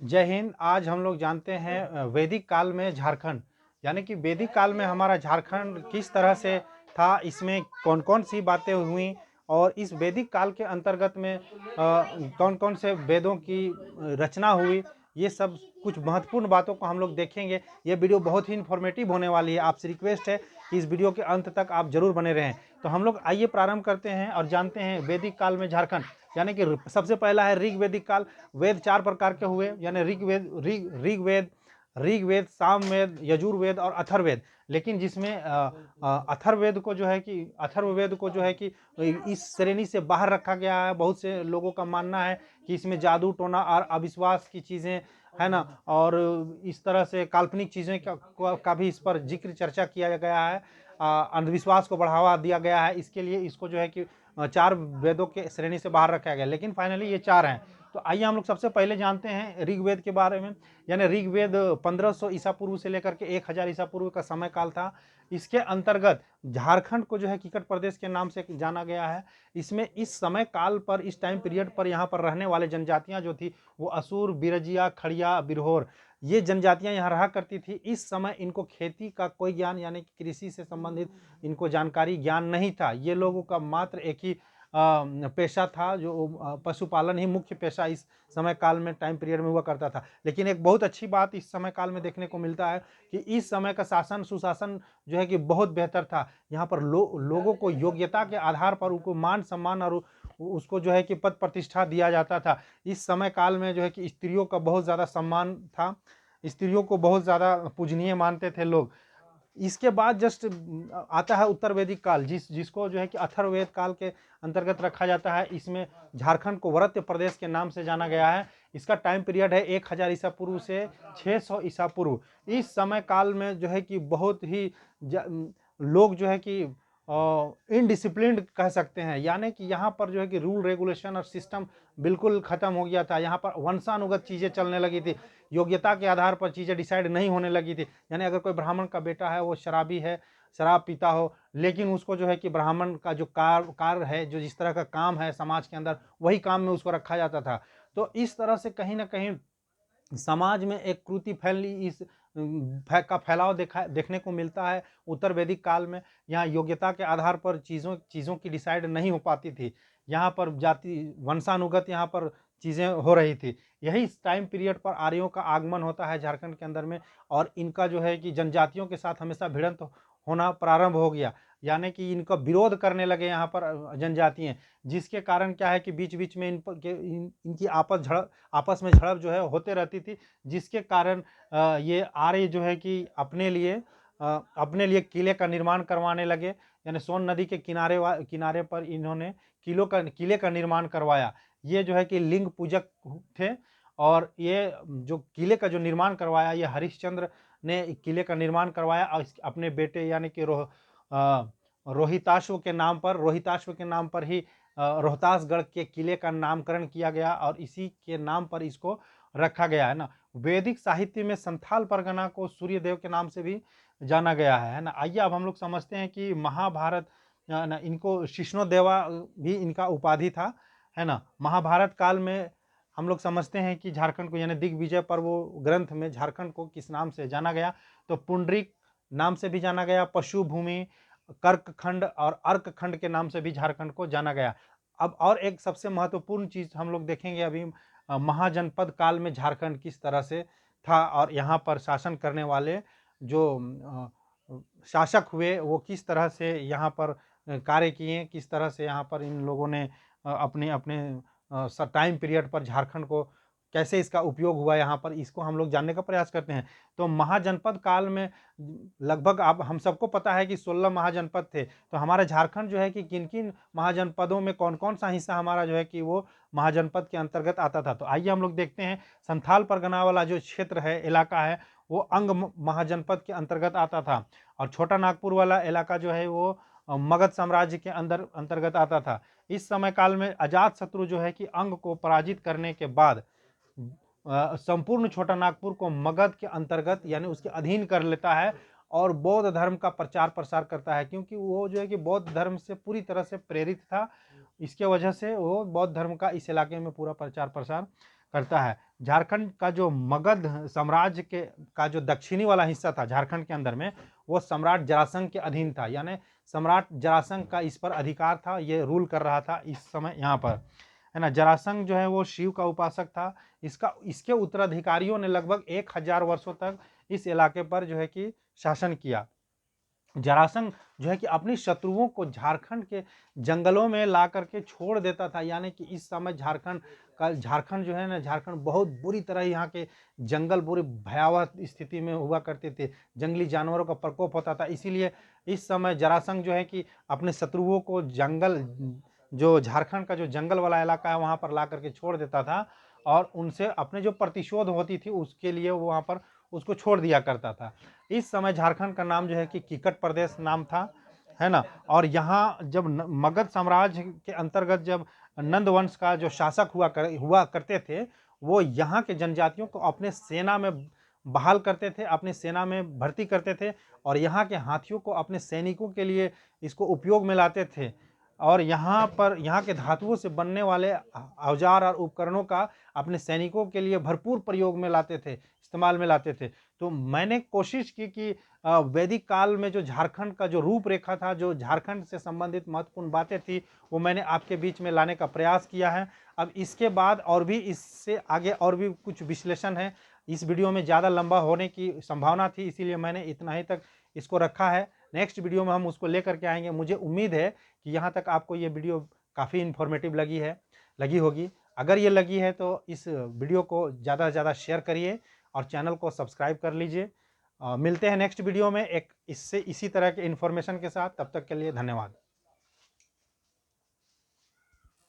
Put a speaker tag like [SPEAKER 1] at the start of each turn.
[SPEAKER 1] जय हिंद। आज हम लोग जानते हैं वैदिक काल में झारखंड, यानी कि वैदिक काल में हमारा झारखंड किस तरह से था, इसमें कौन-कौन सी बातें हुई और इस वैदिक काल के अंतर्गत में कौन-कौन से वेदों की रचना हुई, ये सब कुछ महत्वपूर्ण बातों को हम लोग देखेंगे। ये वीडियो बहुत ही इन्फॉर्मेटिव होने वाली है। आपसे रिक्वेस्ट है कि इस वीडियो के अंत तक आप ज़रूर बने रहें। तो हम लोग आइए प्रारंभ करते हैं और जानते हैं वैदिक काल में झारखंड, यानी कि सबसे पहला है ऋग्वैदिक काल। वेद 4 प्रकार के हुए, यानी ऋग्वेद, सामवेद, यजुर्वेद और अथर्ववेद। लेकिन जिसमें अथर्ववेद को जो है कि इस श्रेणी से बाहर रखा गया है। बहुत से लोगों का मानना है कि इसमें जादू टोना और अविश्वास की चीज़ें है ना, और इस तरह से काल्पनिक चीज़ें का भी इस पर जिक्र चर्चा किया गया है। अंधविश्वास को बढ़ावा दिया गया है, इसके लिए इसको जो है कि 4 वेदों के श्रेणी से बाहर रखा गया, लेकिन फाइनली ये 4 हैं। तो आइए हम लोग सबसे पहले जानते हैं ऋग्वेद के बारे में। यानी ऋग्वेद 1500 ईसा पूर्व से लेकर के 1000 ईसा पूर्व का समय काल था। इसके अंतर्गत झारखंड को जो है किकट प्रदेश के नाम से जाना गया है। इसमें इस समय काल पर, इस टाइम पीरियड पर यहाँ पर रहने वाले जनजातियां जो थी वो असुर, बिरजिया, खड़िया, बिरहोर, ये जनजातियां यहाँ रहा करती थी। इस समय इनको खेती का कोई ज्ञान, यानी कि कृषि से संबंधित इनको जानकारी, ज्ञान नहीं था। ये लोगों का मात्र एक ही पेशा था, जो पशुपालन ही मुख्य पेशा इस समय काल में, टाइम पीरियड में हुआ करता था। लेकिन एक बहुत अच्छी बात इस समय काल में देखने को मिलता है कि इस समय का शासन सुशासन जो है कि बहुत बेहतर था। यहाँ पर लोगों को योग्यता के आधार पर उनको मान सम्मान और उसको जो है कि पद प्रतिष्ठा दिया जाता था। इस समय काल में जो है कि स्त्रियों का बहुत ज़्यादा सम्मान था, स्त्रियों को बहुत ज़्यादा पूजनीय मानते थे लोग। इसके बाद जस्ट आता है उत्तर वैदिक काल, जिसको जो है कि अथर्ववेद काल के अंतर्गत रखा जाता है। इसमें झारखंड को वरत्य प्रदेश के नाम से जाना गया है। इसका टाइम पीरियड है 1000 ईसा पूर्व से 600 ईसा पूर्व। इस समय काल में जो है कि बहुत ही लोग जो है कि इनडिसिप्लिन्ड कह सकते हैं, यानी कि यहाँ पर जो है कि रूल रेगुलेशन और सिस्टम बिल्कुल खत्म हो गया था। यहाँ पर वंशानुगत चीज़ें चलने लगी थी, योग्यता के आधार पर चीज़ें डिसाइड नहीं होने लगी थी। यानी अगर कोई ब्राह्मण का बेटा है, वो शराबी है, शराब पीता हो, लेकिन उसको जो है कि ब्राह्मण का जो कार्य है, जो जिस तरह का काम है समाज के अंदर, वही काम में उसको रखा जाता था। तो इस तरह से कहीं ना कहीं समाज में एक कुरीति फैली, इस का फैलाव देखने को मिलता है उत्तर वैदिक काल में। यहाँ योग्यता के आधार पर चीज़ों चीज़ों की डिसाइड नहीं हो पाती थी। यहाँ पर जाति वंशानुगत यहाँ पर चीज़ें हो रही थी। यही टाइम पीरियड पर आर्यों का आगमन होता है झारखंड के अंदर में, और इनका जो है कि जनजातियों के साथ हमेशा भिड़ंत होना प्रारंभ हो गया। यानी कि इनका विरोध करने लगे यहाँ पर जनजातियाँ, जिसके कारण क्या है कि बीच बीच में इनकी आपस में झड़प जो है होते रहती थी, जिसके कारण ये आर्य जो है कि अपने लिए किले का निर्माण करवाने लगे। यानी सोन नदी के किनारे पर इन्होंने किले का निर्माण करवाया। ये जो है कि लिंग पूजक थे, और ये जो किले का जो निर्माण करवाया, ये हरिश्चंद्र ने किले का निर्माण करवाया और अपने बेटे यानी कि रोहिताश्व के नाम पर ही रोहतासगढ़ के किले का नामकरण किया गया, और इसी के नाम पर इसको रखा गया है ना। वैदिक साहित्य में संथाल परगना को सूर्यदेव के नाम से भी जाना गया है ना। आइए अब हम लोग समझते हैं कि महाभारत, ना इनको शिष्णोदेवा भी इनका उपाधि था, है ना। महाभारत काल में हम लोग समझते हैं कि झारखंड को, यानी दिग्विजय पर्व ग्रंथ में झारखंड को किस नाम से जाना गया, तो पुंडरीक नाम से भी जाना गया, पशु भूमि, कर्क खंड और अर्क खंड के नाम से भी झारखंड को जाना गया। अब और एक सबसे महत्वपूर्ण चीज हम लोग देखेंगे अभी, महाजनपद काल में झारखंड किस तरह से था, और यहाँ पर शासन करने वाले जो शासक हुए वो किस तरह से यहाँ पर कार्य किए, किस तरह से यहाँ पर इन लोगों ने अपने अपने टाइम पीरियड पर झारखंड को कैसे इसका उपयोग हुआ यहाँ पर, इसको हम लोग जानने का प्रयास करते हैं। तो महाजनपद काल में लगभग, अब हम सबको पता है कि 16 महाजनपद थे। तो हमारा झारखंड जो है कि किन किन महाजनपदों में कौन कौन सा हिस्सा हमारा जो है कि वो महाजनपद के अंतर्गत आता था। तो आइए हम लोग देखते हैं। संथाल परगना वाला जो क्षेत्र है, इलाका है, वो अंग महाजनपद के अंतर्गत आता था, और छोटा नागपुर वाला इलाका जो है वो मगध साम्राज्य के अंतर्गत आता था। इस समय काल में अजात शत्रु जो है कि अंग को पराजित करने के बाद संपूर्ण छोटा नागपुर को मगध के अंतर्गत यानी उसके अधीन कर लेता है, और बौद्ध धर्म का प्रचार प्रसार करता है, क्योंकि वो जो है कि बौद्ध धर्म से पूरी तरह से प्रेरित था। इसके वजह से वो बौद्ध धर्म का इस इलाके में पूरा प्रचार प्रसार करता है। झारखंड का जो मगध साम्राज्य के का जो दक्षिणी वाला हिस्सा था झारखंड के अंदर में, वो सम्राट जरासंध के अधीन था, यानी सम्राट जरासंध का इस पर अधिकार था, ये रूल कर रहा था इस समय यहाँ पर, है ना। जरासंध जो है वो शिव का उपासक था। इसके उत्तराधिकारियों ने लगभग 1000 वर्षों तक इस इलाके पर जो है कि शासन किया। जरासंध जो है कि अपनी शत्रुओं को झारखंड के जंगलों में ला करके छोड़ देता था, यानी कि इस समय झारखंड जो है ना, झारखंड बहुत बुरी तरह यहाँ के जंगल बुरी भयावह स्थिति में हुआ करते थे, जंगली जानवरों का प्रकोप होता था। इसीलिए इस समय जरासंध जो है कि अपने शत्रुओं को जंगल, जो झारखंड का जो जंगल वाला इलाका है वहाँ पर ला करके छोड़ देता था, और उनसे अपने जो प्रतिशोध होती थी उसके लिए वो वहाँ पर उसको छोड़ दिया करता था। इस समय झारखंड का नाम जो है कि किकट प्रदेश नाम था, है ना। और यहाँ जब मगध साम्राज्य के अंतर्गत जब नंद वंश का जो शासक हुआ करते थे, वो यहाँ के जनजातियों को अपने सेना में बहाल करते थे, अपने सेना में भर्ती करते थे, और यहाँ के हाथियों को अपने सैनिकों के लिए इसको उपयोग में लाते थे, और यहाँ के धातुओं से बनने वाले औजार और उपकरणों का अपने सैनिकों के लिए भरपूर प्रयोग में लाते थे, इस्तेमाल में लाते थे। तो मैंने कोशिश की कि वैदिक काल में जो झारखंड का जो रूपरेखा था, जो झारखंड से संबंधित महत्वपूर्ण बातें थी, वो मैंने आपके बीच में लाने का प्रयास किया है। अब इसके बाद और भी इससे आगे और भी कुछ विश्लेषण है, इस वीडियो में ज़्यादा लंबा होने की संभावना थी, इसीलिए मैंने इतना ही तक इसको रखा है। नेक्स्ट वीडियो में हम उसको लेकर के आएंगे। मुझे उम्मीद है कि यहाँ तक आपको ये वीडियो काफ़ी इन्फॉर्मेटिव लगी होगी। अगर ये लगी है तो इस वीडियो को ज़्यादा से ज़्यादा शेयर करिए और चैनल को सब्सक्राइब कर लीजिए। मिलते हैं नेक्स्ट वीडियो में एक इसी तरह के इन्फॉर्मेशन के साथ। तब तक के लिए धन्यवाद।